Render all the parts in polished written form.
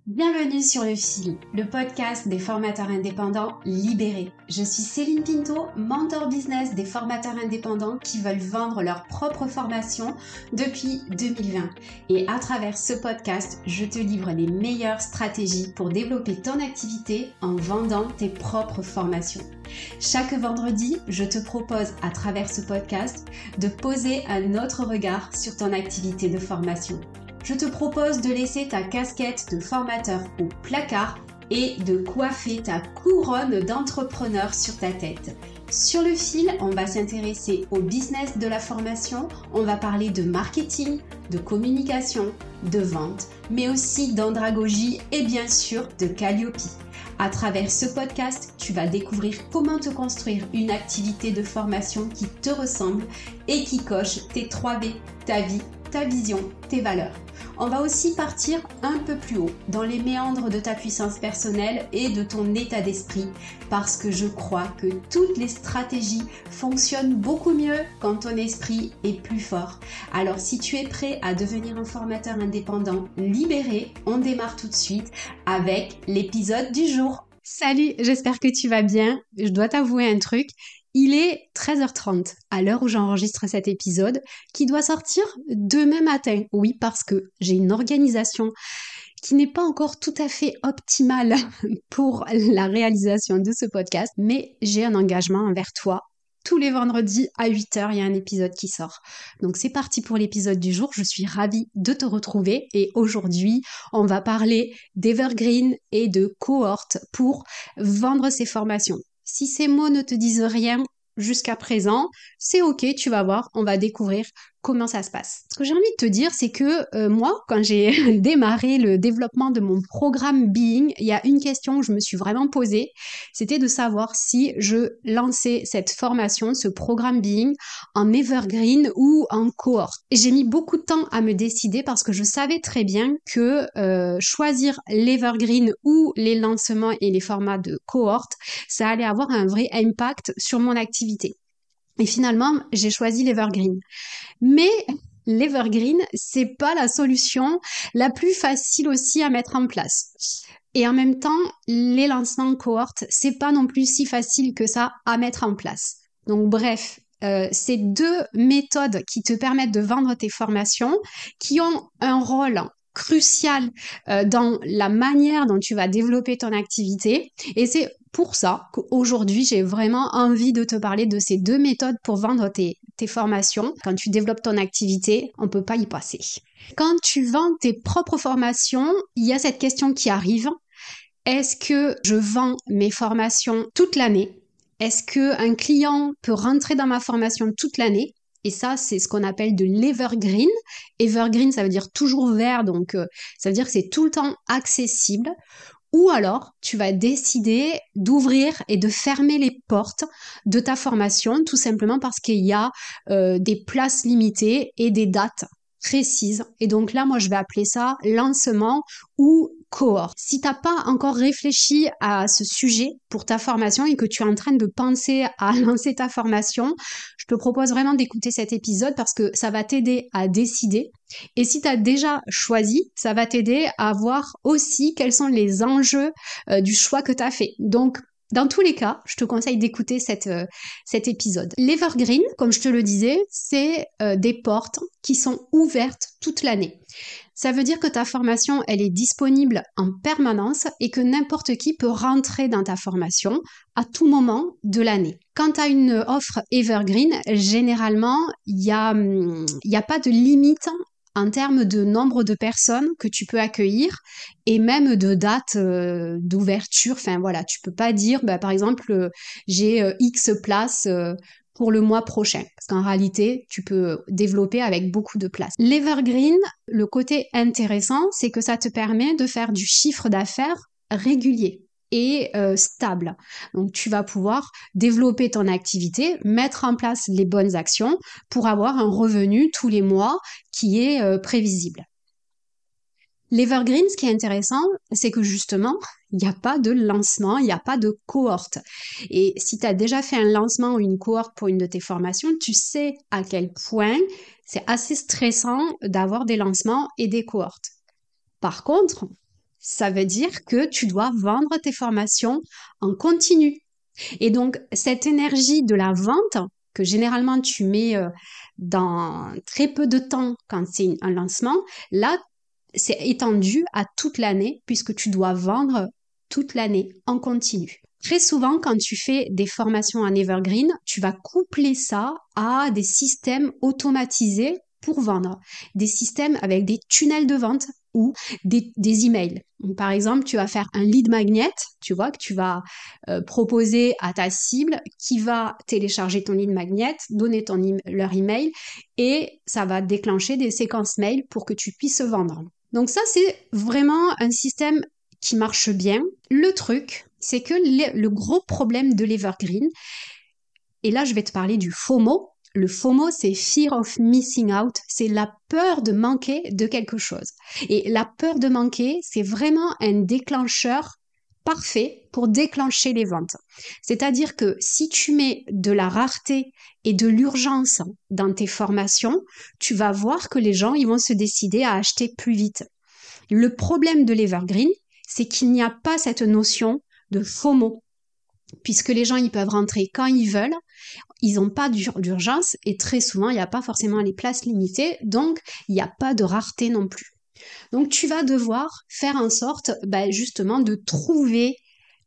Bienvenue sur Le Fil, le podcast des formateurs indépendants libérés. Je suis Céline Pinto, mentor business des formateurs indépendants qui veulent vendre leur propre formation depuis 2020. Et à travers ce podcast, je te livre les meilleures stratégies pour développer ton activité en vendant tes propres formations. Chaque vendredi, je te propose à travers ce podcast de poser un autre regard sur ton activité de formation. Je te propose de laisser ta casquette de formateur au placard et de coiffer ta couronne d'entrepreneur sur ta tête. Sur Le Fil, on va s'intéresser au business de la formation, on va parler de marketing, de communication, de vente, mais aussi d'andragogie et bien sûr de Calliope. À travers ce podcast, tu vas découvrir comment te construire une activité de formation qui te ressemble et qui coche tes 3B, ta vie, ta vision, tes valeurs. On va aussi partir un peu plus haut dans les méandres de ta puissance personnelle et de ton état d'esprit parce que je crois que toutes les stratégies fonctionnent beaucoup mieux quand ton esprit est plus fort. Alors si tu es prêt à devenir un formateur indépendant libéré, on démarre tout de suite avec l'épisode du jour. Salut, j'espère que tu vas bien. Je dois t'avouer un truc. Il est 13h30 à l'heure où j'enregistre cet épisode qui doit sortir demain matin. Oui, parce que j'ai une organisation qui n'est pas encore tout à fait optimale pour la réalisation de ce podcast, mais j'ai un engagement envers toi. Tous les vendredis à 8h, il y a un épisode qui sort. Donc c'est parti pour l'épisode du jour. Je suis ravie de te retrouver et aujourd'hui, on va parler d'Evergreen et de cohorte pour vendre ses formations. Si ces mots ne te disent rien jusqu'à présent, c'est ok, tu vas voir, on va découvrir comment ça se passe. Ce que j'ai envie de te dire, c'est que moi, quand j'ai démarré le développement de mon programme Being, il y a une question que je me suis vraiment posée, c'était de savoir si je lançais cette formation, ce programme Being, en evergreen ou en cohort. Et j'ai mis beaucoup de temps à me décider parce que je savais très bien que choisir l'evergreen ou les lancements et les formats de cohort, ça allait avoir un vrai impact sur mon activité. Et finalement, j'ai choisi l'Evergreen. Mais l'Evergreen, c'est pas la solution la plus facile aussi à mettre en place. Et en même temps, les lancements cohorte, c'est pas non plus si facile que ça à mettre en place. Donc bref, c'est deux méthodes qui te permettent de vendre tes formations, qui ont un rôle crucial dans la manière dont tu vas développer ton activité. Et c'est pour ça qu'aujourd'hui, j'ai vraiment envie de te parler de ces deux méthodes pour vendre tes formations. Quand tu développes ton activité, on ne peut pas y passer. Quand tu vends tes propres formations, il y a cette question qui arrive. Est-ce que je vends mes formations toute l'année? Est-ce qu'un client peut rentrer dans ma formation toute l'année? Et ça, c'est ce qu'on appelle de l'evergreen. Evergreen, ça veut dire toujours vert, donc ça veut dire que c'est tout le temps accessible. Ou alors, tu vas décider d'ouvrir et de fermer les portes de ta formation, tout simplement parce qu'il y a des places limitées et des dates précises. Et donc là, moi, je vais appeler ça lancement ou cohort. Si tu n'as pas encore réfléchi à ce sujet pour ta formation et que tu es en train de penser à lancer ta formation, je te propose vraiment d'écouter cet épisode parce que ça va t'aider à décider. Et si tu as déjà choisi, ça va t'aider à voir aussi quels sont les enjeux du choix que tu as fait. Donc, dans tous les cas, je te conseille d'écouter cet épisode. L'Evergreen, comme je te le disais, c'est des portes qui sont ouvertes toute l'année. Ça veut dire que ta formation, elle est disponible en permanence et que n'importe qui peut rentrer dans ta formation à tout moment de l'année. Quand tu as une offre Evergreen, généralement, il y a pas de limite en termes de nombre de personnes que tu peux accueillir et même de date d'ouverture. Enfin voilà, tu peux pas dire, par exemple, j'ai X places pour le mois prochain. Parce qu'en réalité, tu peux développer avec beaucoup de places. L'Evergreen, le côté intéressant, c'est que ça te permet de faire du chiffre d'affaires régulier et stable. Donc tu vas pouvoir développer ton activité, mettre en place les bonnes actions pour avoir un revenu tous les mois qui est prévisible. L'Evergreen, ce qui est intéressant, c'est que justement, il n'y a pas de lancement, il n'y a pas de cohorte. Et si tu as déjà fait un lancement ou une cohorte pour une de tes formations, tu sais à quel point c'est assez stressant d'avoir des lancements et des cohortes. Par contre, Ça veut dire que tu dois vendre tes formations en continu. Et donc, cette énergie de la vente que généralement tu mets dans très peu de temps quand c'est un lancement, là, c'est étendu à toute l'année puisque tu dois vendre toute l'année en continu. Très souvent, quand tu fais des formations en evergreen, tu vas coupler ça à des systèmes automatisés pour vendre, des systèmes avec des tunnels de vente ou des emails. Donc, par exemple, tu vas faire un lead magnet, tu vois, que tu vas proposer à ta cible qui va télécharger ton lead magnet, donner leur email et ça va déclencher des séquences mail pour que tu puisses vendre. Donc ça, c'est vraiment un système qui marche bien. Le truc, c'est que le gros problème de l'Evergreen, et là je vais te parler du FOMO. Le FOMO, c'est Fear of Missing Out, c'est la peur de manquer de quelque chose. Et la peur de manquer, c'est vraiment un déclencheur parfait pour déclencher les ventes. C'est-à-dire que si tu mets de la rareté et de l'urgence dans tes formations, tu vas voir que les gens ils vont se décider à acheter plus vite. Le problème de l'Evergreen, c'est qu'il n'y a pas cette notion de FOMO, puisque les gens ils peuvent rentrer quand ils veulent, ils n'ont pas d'urgence et très souvent il n'y a pas forcément les places limitées, donc il n'y a pas de rareté non plus. Donc tu vas devoir faire en sorte justement de trouver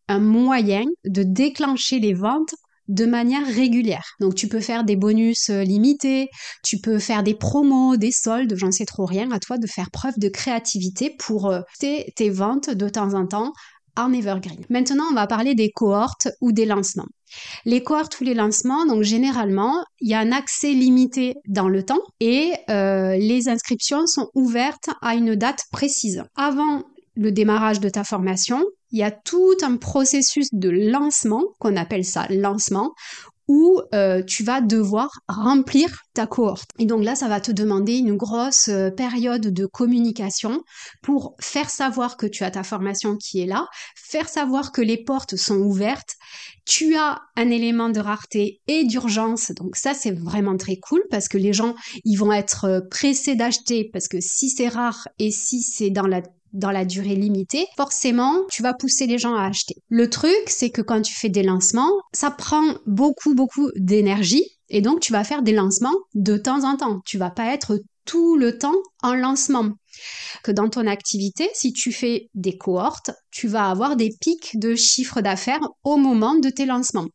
un moyen de déclencher les ventes de manière régulière. Donc tu peux faire des bonus limités, tu peux faire des promos, des soldes, j'en sais trop rien, à toi de faire preuve de créativité pour tes ventes de temps en temps en evergreen. Maintenant, on va parler des cohortes ou des lancements. Les cohortes ou les lancements, donc généralement, il y a un accès limité dans le temps et les inscriptions sont ouvertes à une date précise. Avant le démarrage de ta formation, il y a tout un processus de lancement, qu'on appelle ça lancement, où tu vas devoir remplir ta cohorte. Et donc là, ça va te demander une grosse période de communication pour faire savoir que tu as ta formation qui est là, faire savoir que les portes sont ouvertes, tu as un élément de rareté et d'urgence, donc ça c'est vraiment très cool parce que les gens, ils vont être pressés d'acheter parce que si c'est rare et si c'est dans la durée limitée, forcément, tu vas pousser les gens à acheter. Le truc, c'est que quand tu fais des lancements, ça prend beaucoup d'énergie et donc tu vas faire des lancements de temps en temps. Tu vas pas être tout le temps en lancement. Que dans ton activité, si tu fais des cohortes, tu vas avoir des pics de chiffre d'affaires au moment de tes lancements.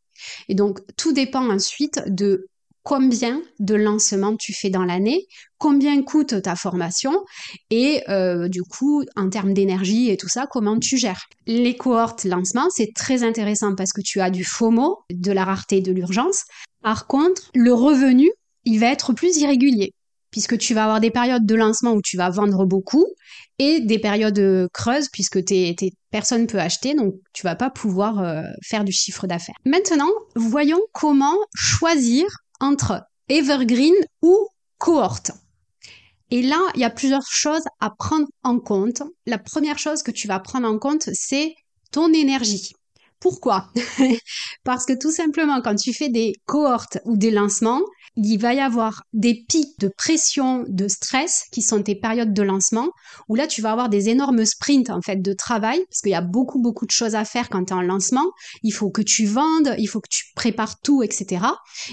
Et donc, tout dépend ensuite de combien de lancements tu fais dans l'année, combien coûte ta formation et du coup, en termes d'énergie et tout ça, comment tu gères. Les cohortes lancements, c'est très intéressant parce que tu as du FOMO, de la rareté et de l'urgence. Par contre, le revenu, il va être plus irrégulier puisque tu vas avoir des périodes de lancement où tu vas vendre beaucoup et des périodes creuses puisque personne ne peut acheter, donc tu vas pas pouvoir faire du chiffre d'affaires. Maintenant, voyons comment choisir entre evergreen ou cohorte. Et là, il y a plusieurs choses à prendre en compte. La première chose que tu vas prendre en compte, c'est ton énergie. Pourquoi? Parce que tout simplement, quand tu fais des cohortes ou des lancements, il va y avoir des pics de pression, de stress, qui sont tes périodes de lancement, où là, tu vas avoir des énormes sprints, en fait, de travail, parce qu'il y a beaucoup de choses à faire quand tu es en lancement. Il faut que tu vendes, il faut que tu prépares tout, etc.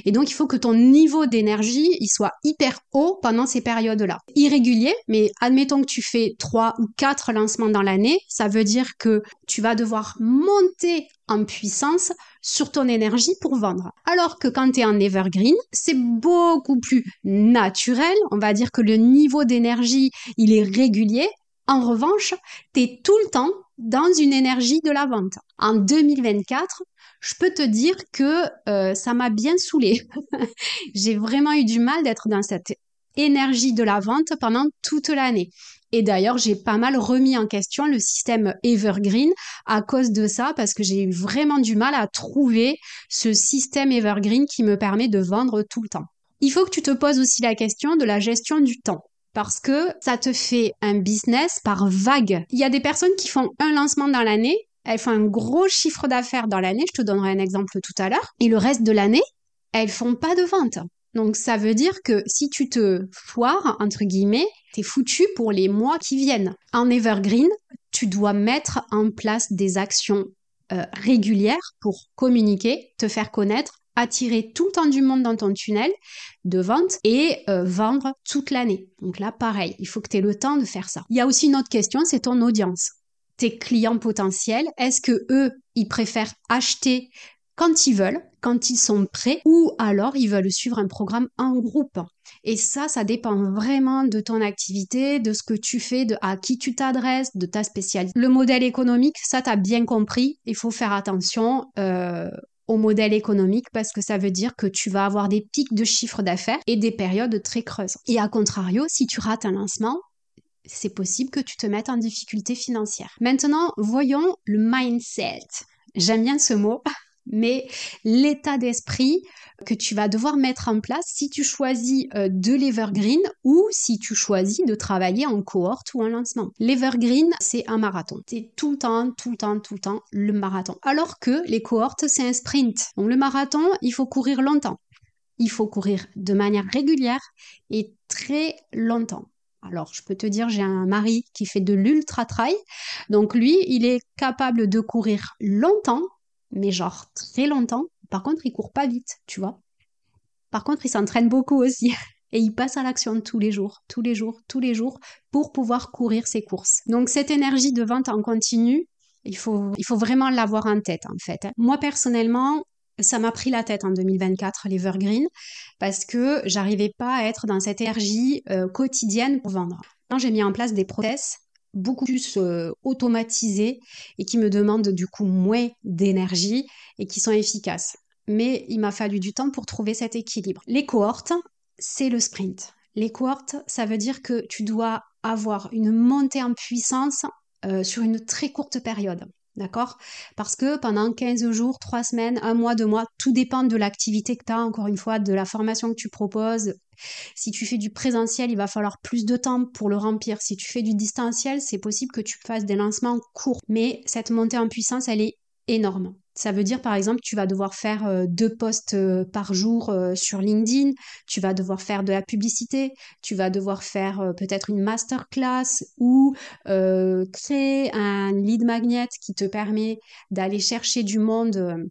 Et donc, il faut que ton niveau d'énergie, il soit hyper haut pendant ces périodes-là. Irrégulier, mais admettons que tu fais 3 ou 4 lancements dans l'année, ça veut dire que tu vas devoir monter en puissance sur ton énergie pour vendre. Alors que quand tu es en evergreen, c'est beaucoup plus naturel. On va dire que le niveau d'énergie, il est régulier. En revanche, tu es tout le temps dans une énergie de la vente. En 2024, je peux te dire que ça m'a bien saoulée. J'ai vraiment eu du mal d'être dans cette énergie de la vente pendant toute l'année. Et d'ailleurs, j'ai pas mal remis en question le système Evergreen à cause de ça, parce que j'ai eu vraiment du mal à trouver ce système Evergreen qui me permet de vendre tout le temps. Il faut que tu te poses aussi la question de la gestion du temps, parce que ça te fait un business par vague. Il y a des personnes qui font un lancement dans l'année, elles font un gros chiffre d'affaires dans l'année, je te donnerai un exemple tout à l'heure, et le reste de l'année, elles font pas de vente. Donc ça veut dire que si tu te foires, entre guillemets, t'es foutu pour les mois qui viennent. En evergreen, tu dois mettre en place des actions régulières pour communiquer, te faire connaître, attirer tout le temps du monde dans ton tunnel de vente et vendre toute l'année. Donc là, pareil, il faut que tu aies le temps de faire ça. Il y a aussi une autre question, c'est ton audience. Tes clients potentiels, est-ce que eux, ils préfèrent acheter quand ils veulent, quand ils sont prêts, ou alors ils veulent suivre un programme en groupe. Et ça dépend vraiment de ton activité, de ce que tu fais, de à qui tu t'adresses, de ta spécialité. Le modèle économique, ça t'as bien compris, il faut faire attention au modèle économique parce que ça veut dire que tu vas avoir des pics de chiffre d'affaires et des périodes très creuses. Et à contrario, si tu rates un lancement, c'est possible que tu te mettes en difficulté financière. Maintenant, voyons le mindset. J'aime bien ce mot, mais l'état d'esprit que tu vas devoir mettre en place si tu choisis de l'evergreen ou si tu choisis de travailler en cohorte ou en lancement. L'evergreen, c'est un marathon. C'est tout le temps le marathon. Alors que les cohortes, c'est un sprint. Donc le marathon, il faut courir longtemps. Il faut courir de manière régulière et très longtemps. Alors, je peux te dire, j'ai un mari qui fait de l'ultra-trail. Donc, lui, il est capable de courir longtemps, mais genre très longtemps. Par contre, il court pas vite, tu vois. Par contre, il s'entraîne beaucoup aussi. Et il passe à l'action tous les jours pour pouvoir courir ses courses. Donc, cette énergie de vente en continu, il faut vraiment l'avoir en tête, en fait. Moi, personnellement, ça m'a pris la tête en 2024, l'Evergreen, parce que j'arrivais pas à être dans cette énergie quotidienne pour vendre. Quand j'ai mis en place des process beaucoup plus automatisés et qui me demandent du coup moins d'énergie et qui sont efficaces. Mais il m'a fallu du temps pour trouver cet équilibre. Les cohortes, c'est le sprint. Les cohortes, ça veut dire que tu dois avoir une montée en puissance sur une très courte période. D'accord? Parce que pendant 15 jours, 3 semaines, 1 mois, 2 mois, tout dépend de l'activité que tu as, encore une fois, de la formation que tu proposes. Si tu fais du présentiel, il va falloir plus de temps pour le remplir. Si tu fais du distanciel, c'est possible que tu fasses des lancements courts. Mais cette montée en puissance, elle est énorme. Ça veut dire, par exemple, tu vas devoir faire 2 posts par jour sur LinkedIn, tu vas devoir faire de la publicité, tu vas devoir faire peut-être une masterclass ou créer un lead magnet qui te permet d'aller chercher du monde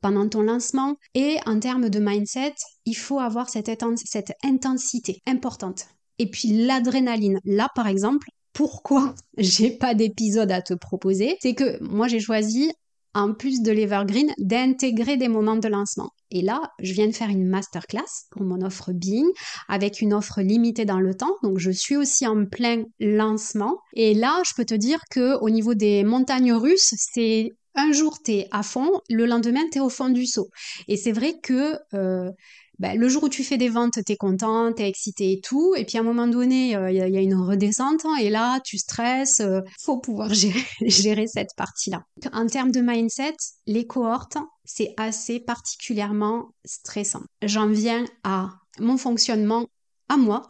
pendant ton lancement. Et en termes de mindset, il faut avoir cette intensité importante. Et puis l'adrénaline. Là, par exemple, pourquoi j'ai pas d'épisode à te proposer, c'est que moi j'ai choisi, en plus de l'Evergreen, d'intégrer des moments de lancement. Et là, je viens de faire une masterclass pour mon offre Bing avec une offre limitée dans le temps. Donc, je suis aussi en plein lancement. Et là, je peux te dire que au niveau des montagnes russes, c'est un jour, t'es à fond, le lendemain, t'es au fond du seau. Et c'est vrai que le jour où tu fais des ventes, t'es content, t'es excité et tout. Et puis à un moment donné, il y a une redescente et là, tu stresses. Faut pouvoir gérer cette partie-là. En termes de mindset, les cohortes, c'est assez particulièrement stressant. J'en viens à mon fonctionnement à moi.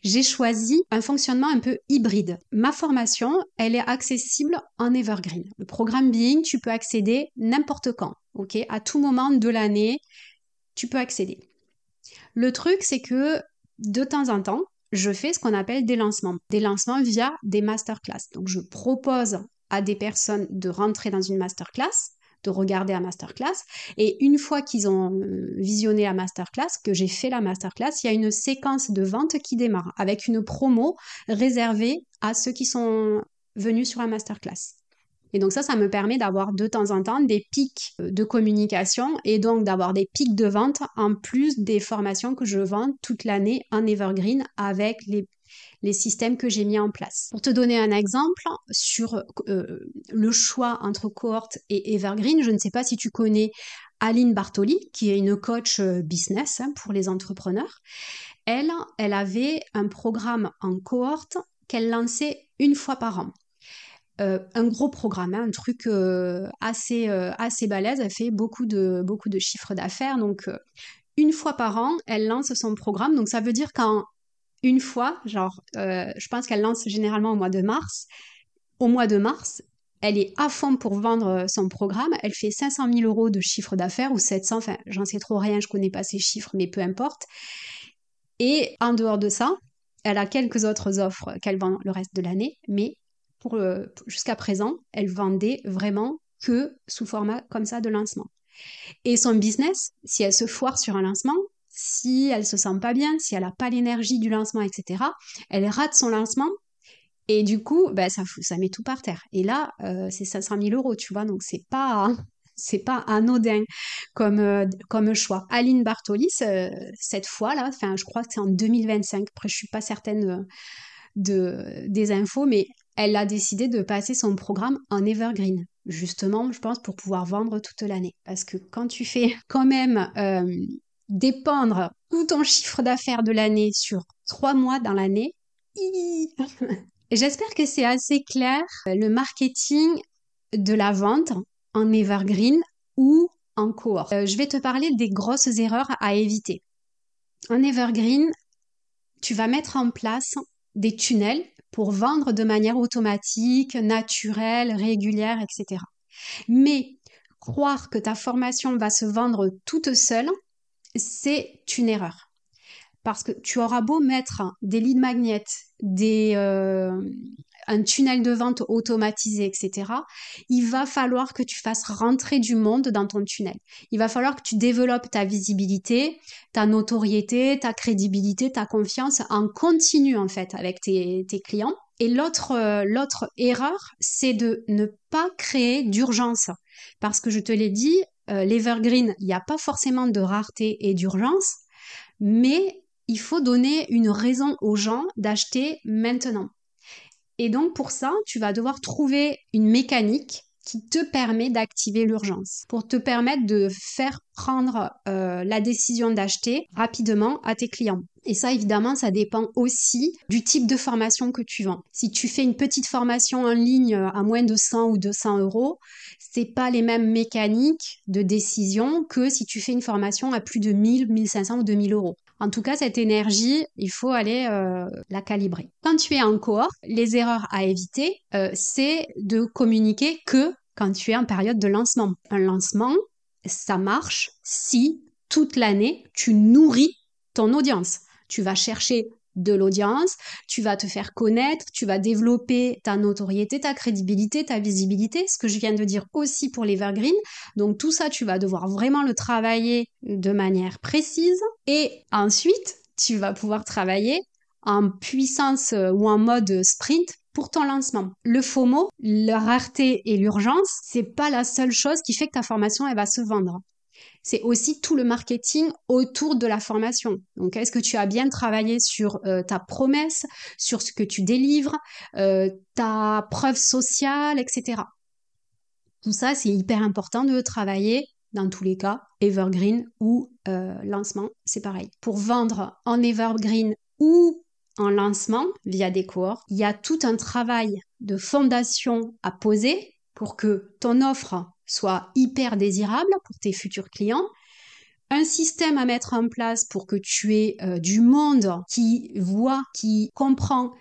J'ai choisi un fonctionnement un peu hybride. Ma formation, elle est accessible en Evergreen. Le programme Being, tu peux accéder n'importe quand, ok? À tout moment de l'année, tu peux accéder. Le truc, c'est que de temps en temps, je fais ce qu'on appelle des lancements via des masterclass. Donc, je propose à des personnes de rentrer dans une masterclass, de regarder la masterclass, et une fois qu'ils ont visionné la masterclass, que j'ai fait la masterclass, il y a une séquence de vente qui démarre avec une promo réservée à ceux qui sont venus sur la masterclass. Et donc ça me permet d'avoir de temps en temps des pics de communication et donc d'avoir des pics de vente en plus des formations que je vends toute l'année en Evergreen avec les systèmes que j'ai mis en place. Pour te donner un exemple sur le choix entre cohorte et Evergreen, je ne sais pas si tu connais Aline Bartoli, qui est une coach business pour les entrepreneurs. Elle avait un programme en cohorte qu'elle lançait une fois par an. Un gros programme, un truc assez balèze. Elle fait beaucoup de chiffres d'affaires. Donc, une fois par an, elle lance son programme. Donc, ça veut dire qu'en une fois, je pense qu'elle lance généralement au mois de mars. Au mois de mars, elle est à fond pour vendre son programme. Elle fait 500 000 euros de chiffre d'affaires ou 700, enfin, j'en sais trop rien, je connais pas ces chiffres, mais peu importe. Et en dehors de ça, elle a quelques autres offres qu'elle vend le reste de l'année, mais jusqu'à présent, elle vendait vraiment que sous format comme ça de lancement. Et son business, si elle se foire sur un lancement, si elle se sent pas bien, si elle n'a pas l'énergie du lancement, etc., elle rate son lancement et du coup, ça met tout par terre. Et là, c'est 500 000 euros, tu vois, donc c'est pas anodin comme choix. Aline Bartolis, cette fois-là, enfin, je crois que c'est en 2025, après je suis pas certaine des infos, mais elle a décidé de passer son programme en evergreen. Justement, je pense, pour pouvoir vendre toute l'année. Parce que quand tu fais quand même dépendre tout ton chiffre d'affaires de l'année sur 3 mois dans l'année, j'espère que c'est assez clair le marketing de la vente en evergreen ou en cohort. Je vais te parler des grosses erreurs à éviter. En evergreen, tu vas mettre en place des tunnels pour vendre de manière automatique, naturelle, régulière, etc. Mais croire que ta formation va se vendre toute seule, c'est une erreur. Parce que tu auras beau mettre des lead magnets, un tunnel de vente automatisé, etc., il va falloir que tu fasses rentrer du monde dans ton tunnel. Il va falloir que tu développes ta visibilité, ta notoriété, ta crédibilité, ta confiance en continu, en fait, avec tes clients. Et l'autre erreur, c'est de ne pas créer d'urgence. Parce que je te l'ai dit, l'evergreen, il n'y a pas forcément de rareté et d'urgence, mais il faut donner une raison aux gens d'acheter maintenant. Et donc pour ça, tu vas devoir trouver une mécanique qui te permet d'activer l'urgence, pour te permettre de faire prendre la décision d'acheter rapidement à tes clients. Et ça, évidemment, ça dépend aussi du type de formation que tu vends. Si tu fais une petite formation en ligne à moins de 100 ou 200 euros, c'est pas les mêmes mécaniques de décision que si tu fais une formation à plus de 1000, 1500 ou 2000 euros. En tout cas, cette énergie, il faut aller la calibrer. Quand tu es en cohort, les erreurs à éviter, c'est de communiquer que quand tu es en période de lancement. Un lancement, ça marche si toute l'année, tu nourris ton audience. Tu vas chercher de l'audience, tu vas te faire connaître, tu vas développer ta notoriété, ta crédibilité, ta visibilité, ce que je viens de dire aussi pour l'Evergreen. Donc tout ça, tu vas devoir vraiment le travailler de manière précise. Et ensuite, tu vas pouvoir travailler en puissance ou en mode sprint pour ton lancement. Le FOMO, la rareté et l'urgence, c'est pas la seule chose qui fait que ta formation, elle va se vendre. C'est aussi tout le marketing autour de la formation. Donc, est-ce que tu as bien travaillé sur ta promesse, sur ce que tu délivres, ta preuve sociale, etc. Tout ça, c'est hyper important de travailler dans tous les cas, evergreen ou lancement, c'est pareil. Pour vendre en evergreen ou en lancement via des cohorts, il y a tout un travail de fondation à poser pour que ton offre soit hyper désirable pour tes futurs clients, un système à mettre en place pour que tu aies du monde qui voit, qui comprend,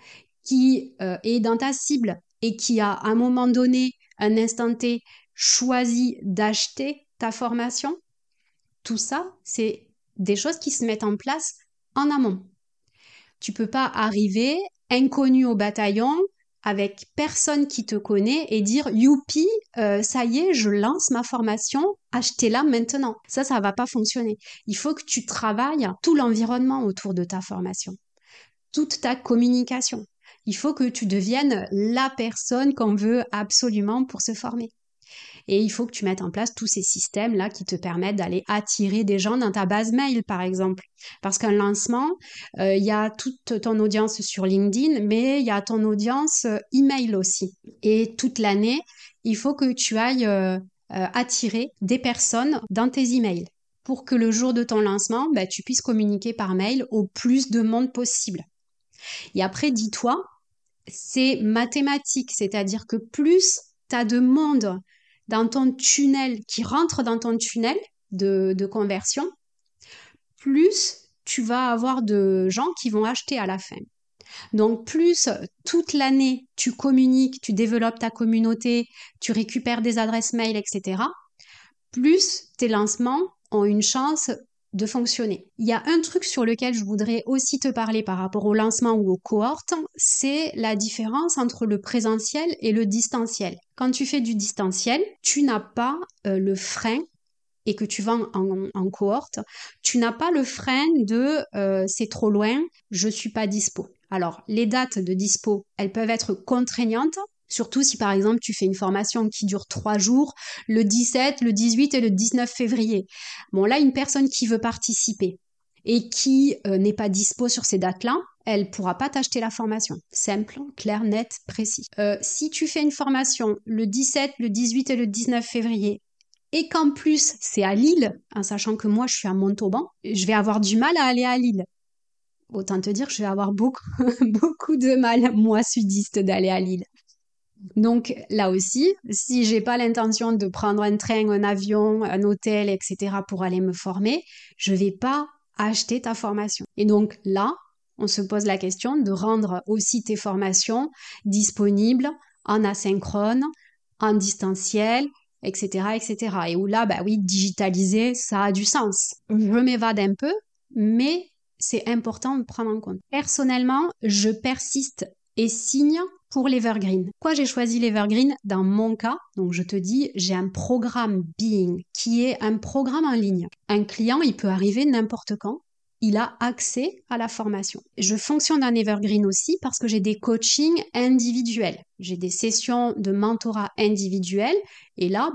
qui est dans ta cible et qui a à un moment donné, un instant T, choisi d'acheter ta formation. Tout ça, c'est des choses qui se mettent en place en amont. Tu peux pas arriver inconnu au bataillon avec personne qui te connaît et dire youpi, ça y est, je lance ma formation, achetez-la maintenant. Ça va pas fonctionner. Il faut que tu travailles tout l'environnement autour de ta formation, toute ta communication. Il faut que tu deviennes la personne qu'on veut absolument pour se former. Et il faut que tu mettes en place tous ces systèmes-là qui te permettent d'aller attirer des gens dans ta base mail, par exemple. Parce qu'un lancement, il y a toute ton audience sur LinkedIn, mais il y a ton audience email aussi. Et toute l'année, il faut que tu ailles attirer des personnes dans tes emails pour que le jour de ton lancement, tu puisses communiquer par mail au plus de monde possible. Et après, dis-toi, c'est mathématique, c'est-à-dire que plus tu as de monde dans ton tunnel, qui rentre dans ton tunnel de conversion, plus tu vas avoir de gens qui vont acheter à la fin. Donc plus toute l'année tu communiques, tu développes ta communauté, tu récupères des adresses mail, etc., plus tes lancements ont une chance de fonctionner. Il y a un truc sur lequel je voudrais aussi te parler par rapport au lancement ou aux cohortes, c'est la différence entre le présentiel et le distanciel. Quand tu fais du distanciel, tu n'as pas le frein et que tu vends en cohorte, tu n'as pas le frein de c'est trop loin, je suis pas dispo. Alors, les dates de dispo, elles peuvent être contraignantes, surtout si par exemple tu fais une formation qui dure 3 jours, le 17, le 18 et le 19 février. Bon, là, une personne qui veut participer et qui n'est pas dispo sur ces dates-là, elle pourra pas t'acheter la formation. Simple, clair, net, précis. Si tu fais une formation le 17, le 18 et le 19 février, et qu'en plus c'est à Lille, en sachant que moi je suis à Montauban, je vais avoir du mal à aller à Lille. Autant te dire que je vais avoir beaucoup, beaucoup de mal, moi sudiste, d'aller à Lille. Donc là aussi, si j'ai pas l'intention de prendre un train, un avion, un hôtel, etc. pour aller me former, je vais pas acheter ta formation. Et donc là, on se pose la question de rendre aussi tes formations disponibles en asynchrone, en distanciel, etc., etc. Et où là, bah oui, digitaliser, ça a du sens. Je m'évade un peu, mais c'est important de prendre en compte. Personnellement, je persiste et signe pour l'Evergreen. Pourquoi j'ai choisi l'Evergreen? Dans mon cas, donc je te dis, j'ai un programme Being qui est un programme en ligne. Un client, il peut arriver n'importe quand. Il a accès à la formation. Je fonctionne en Evergreen aussi parce que j'ai des coachings individuels. J'ai des sessions de mentorat individuel et là,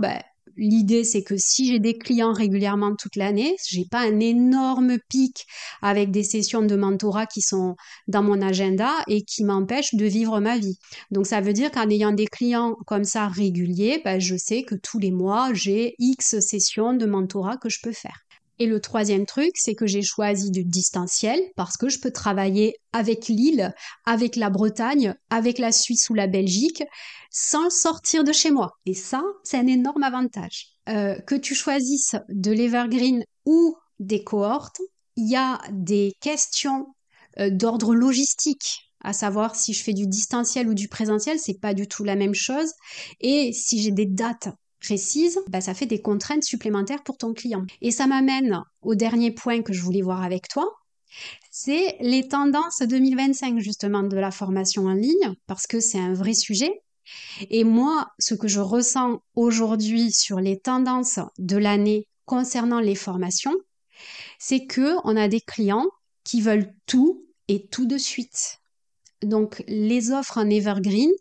l'idée, c'est que si j'ai des clients régulièrement toute l'année, j'ai pas un énorme pic avec des sessions de mentorat qui sont dans mon agenda et qui m'empêchent de vivre ma vie. Donc, ça veut dire qu'en ayant des clients comme ça réguliers, je sais que tous les mois, j'ai X sessions de mentorat que je peux faire. Et le troisième truc, c'est que j'ai choisi du distanciel parce que je peux travailler avec l'île, avec la Bretagne, avec la Suisse ou la Belgique sans sortir de chez moi. Et ça, c'est un énorme avantage. Que tu choisisses de l'Evergreen ou des cohortes, il y a des questions d'ordre logistique, à savoir si je fais du distanciel ou du présentiel, c'est pas du tout la même chose. Et si j'ai des dates précises, ça fait des contraintes supplémentaires pour ton client. Et ça m'amène au dernier point que je voulais voir avec toi, c'est les tendances 2025 justement de la formation en ligne, parce que c'est un vrai sujet. Et moi, ce que je ressens aujourd'hui sur les tendances de l'année concernant les formations, c'est que on a des clients qui veulent tout et tout de suite. Donc, les offres en Evergreen,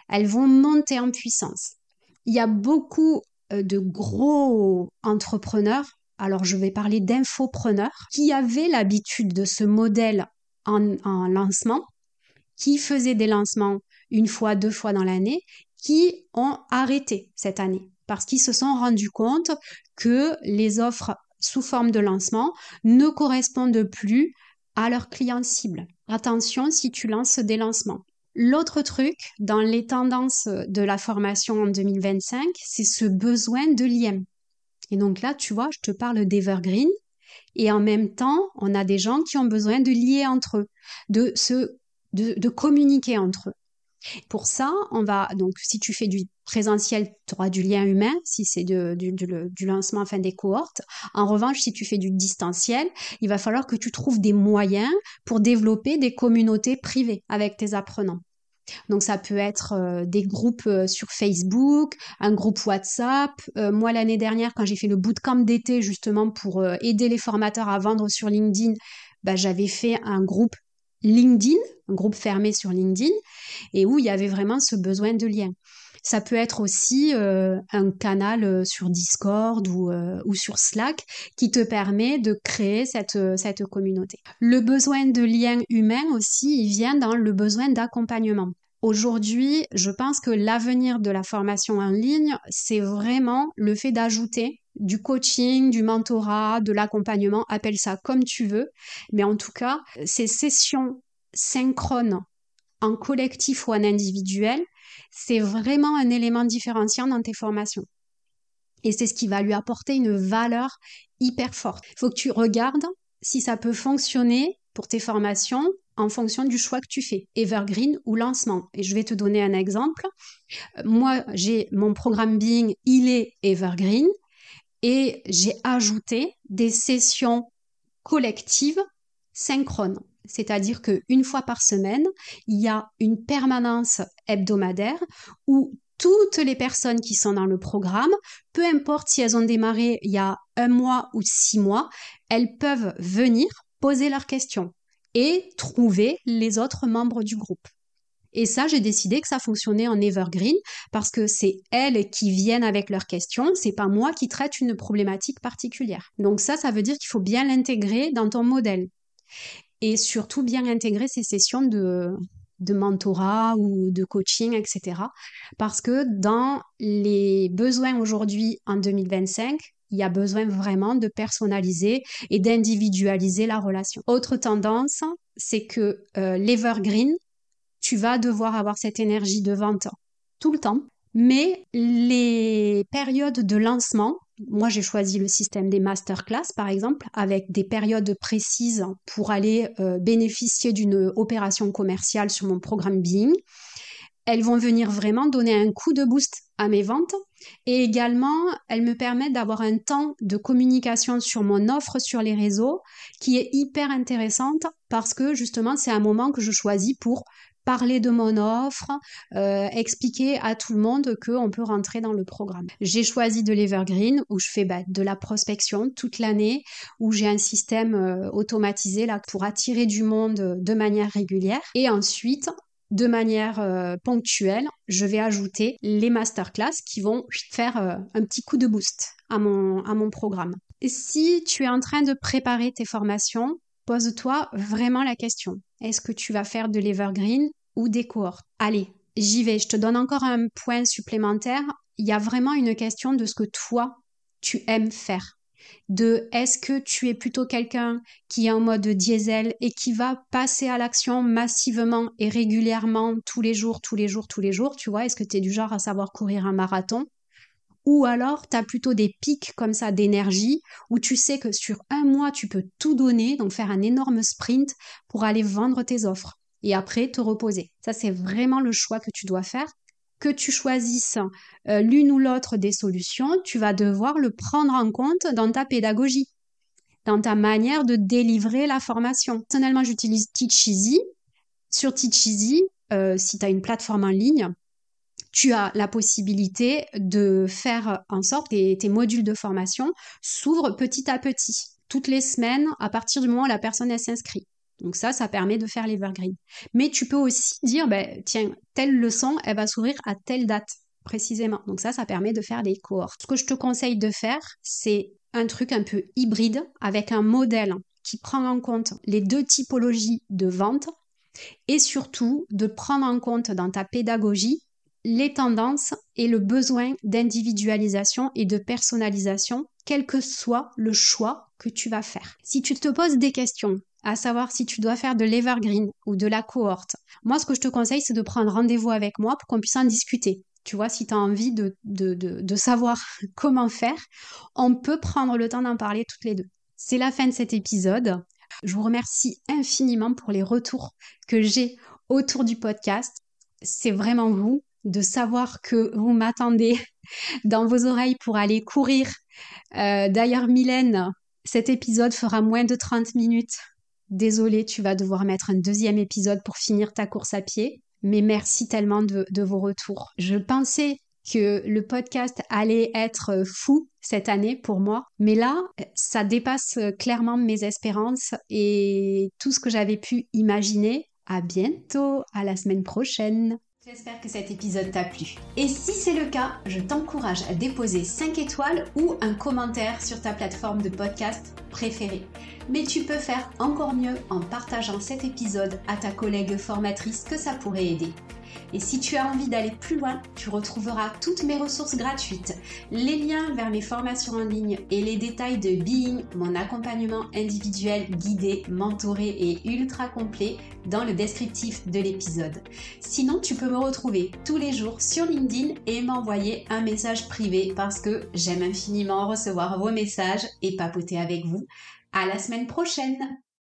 elles vont monter en puissance. Il y a beaucoup de gros entrepreneurs, alors je vais parler d'infopreneurs, qui avaient l'habitude de ce modèle en lancement, qui faisaient des lancements 1 fois, 2 fois dans l'année, qui ont arrêté cette année parce qu'ils se sont rendus compte que les offres sous forme de lancement ne correspondent plus à leurs clients cibles. Attention si tu lances des lancements. L'autre truc dans les tendances de la formation en 2025, c'est ce besoin de lien. Et donc là, tu vois, je te parle d'Evergreen et en même temps, on a des gens qui ont besoin de lier entre eux, de communiquer entre eux. Pour ça, donc si tu fais du présentiel, tu auras du lien humain, si c'est du lancement des cohortes. En revanche, si tu fais du distanciel, il va falloir que tu trouves des moyens pour développer des communautés privées avec tes apprenants. Donc ça peut être des groupes sur Facebook, un groupe WhatsApp. Moi, l'année dernière, quand j'ai fait le bootcamp d'été justement pour aider les formateurs à vendre sur LinkedIn, j'avais fait un groupe LinkedIn, un groupe fermé sur LinkedIn, et où il y avait vraiment ce besoin de lien. Ça peut être aussi un canal sur Discord ou sur Slack qui te permet de créer cette communauté. Le besoin de lien humain aussi, il vient dans le besoin d'accompagnement. Aujourd'hui, je pense que l'avenir de la formation en ligne, c'est vraiment le fait d'ajouter du coaching, du mentorat, de l'accompagnement, appelle ça comme tu veux. Mais en tout cas, ces sessions synchrones en collectif ou en individuel, c'est vraiment un élément différenciant dans tes formations. Et c'est ce qui va lui apporter une valeur hyper forte. Il faut que tu regardes si ça peut fonctionner pour tes formations en fonction du choix que tu fais, Evergreen ou lancement. Et je vais te donner un exemple. Moi, j'ai mon programme Being, il est Evergreen et j'ai ajouté des sessions collective synchrone. C'est-à-dire qu'une fois par semaine, il y a une permanence hebdomadaire où toutes les personnes qui sont dans le programme, peu importe si elles ont démarré il y a 1 mois ou 6 mois, elles peuvent venir poser leurs questions et trouver les autres membres du groupe. Et ça, j'ai décidé que ça fonctionnait en evergreen parce que c'est elles qui viennent avec leurs questions, c'est pas moi qui traite une problématique particulière. Donc ça veut dire qu'il faut bien l'intégrer dans ton modèle. Et surtout bien intégrer ces sessions de mentorat ou de coaching, etc. Parce que dans les besoins aujourd'hui en 2025, il y a besoin vraiment de personnaliser et d'individualiser la relation. Autre tendance, c'est que l'evergreen, tu vas devoir avoir cette énergie de vente tout le temps. Mais les périodes de lancement, moi j'ai choisi le système des masterclass par exemple, avec des périodes précises pour aller bénéficier d'une opération commerciale sur mon programme Being. Elles vont venir vraiment donner un coup de boost à mes ventes et également elles me permettent d'avoir un temps de communication sur mon offre sur les réseaux qui est hyper intéressante parce que justement c'est un moment que je choisis pour parler de mon offre, expliquer à tout le monde qu'on peut rentrer dans le programme. J'ai choisi de l'Evergreen où je fais de la prospection toute l'année, où j'ai un système automatisé là pour attirer du monde de manière régulière. Et ensuite, de manière ponctuelle, je vais ajouter les masterclass qui vont faire un petit coup de boost à mon programme. Et si tu es en train de préparer tes formations, pose-toi vraiment la question. Est-ce que tu vas faire de l'Evergreen ou des cohortes? Allez, j'y vais. Je te donne encore un point supplémentaire. Il y a vraiment une question de ce que toi, tu aimes faire. De est-ce que tu es plutôt quelqu'un qui est en mode diesel et qui va passer à l'action massivement et régulièrement tous les jours, tu vois? Est-ce que tu es du genre à savoir courir un marathon? Ou alors, tu as plutôt des pics comme ça d'énergie où tu sais que sur 1 mois, tu peux tout donner, donc faire un énorme sprint pour aller vendre tes offres et après te reposer. Ça, c'est vraiment le choix que tu dois faire. Que tu choisisses l'une ou l'autre des solutions, tu vas devoir le prendre en compte dans ta pédagogie, dans ta manière de délivrer la formation. Personnellement, j'utilise Teacheasy. Sur Teacheasy, si tu as une plateforme en ligne, tu as la possibilité de faire en sorte que tes modules de formation s'ouvrent petit à petit, toutes les semaines, à partir du moment où la personne elle s'inscrit. Donc ça permet de faire l'Evergreen. Mais tu peux aussi dire, tiens, telle leçon, elle va s'ouvrir à telle date, précisément. Donc ça permet de faire des cohortes. Ce que je te conseille de faire, c'est un truc un peu hybride, avec un modèle qui prend en compte les 2 typologies de vente, et surtout de prendre en compte dans ta pédagogie les tendances et le besoin d'individualisation et de personnalisation, quel que soit le choix que tu vas faire. Si tu te poses des questions, à savoir si tu dois faire de l'Evergreen ou de la cohorte, moi ce que je te conseille c'est de prendre rendez-vous avec moi pour qu'on puisse en discuter. Tu vois, si tu as envie de savoir comment faire, on peut prendre le temps d'en parler toutes les deux. C'est la fin de cet épisode. Je vous remercie infiniment pour les retours que j'ai autour du podcast. C'est vraiment vous, de savoir que vous m'attendez dans vos oreilles pour aller courir. D'ailleurs, Mylène, cet épisode fera moins de 30 minutes. Désolée, tu vas devoir mettre un 2e épisode pour finir ta course à pied. Mais merci tellement de vos retours. Je pensais que le podcast allait être fou cette année pour moi. Mais là, ça dépasse clairement mes espérances et tout ce que j'avais pu imaginer. À bientôt, à la semaine prochaine. J'espère que cet épisode t'a plu. Et si c'est le cas, je t'encourage à déposer 5 étoiles ou un commentaire sur ta plateforme de podcast préférée. Mais tu peux faire encore mieux en partageant cet épisode à ta collègue formatrice que ça pourrait aider. Et si tu as envie d'aller plus loin, tu retrouveras toutes mes ressources gratuites, les liens vers mes formations en ligne et les détails de Being, mon accompagnement individuel, guidé, mentoré et ultra complet dans le descriptif de l'épisode. Sinon, tu peux me retrouver tous les jours sur LinkedIn et m'envoyer un message privé parce que j'aime infiniment recevoir vos messages et papoter avec vous. À la semaine prochaine!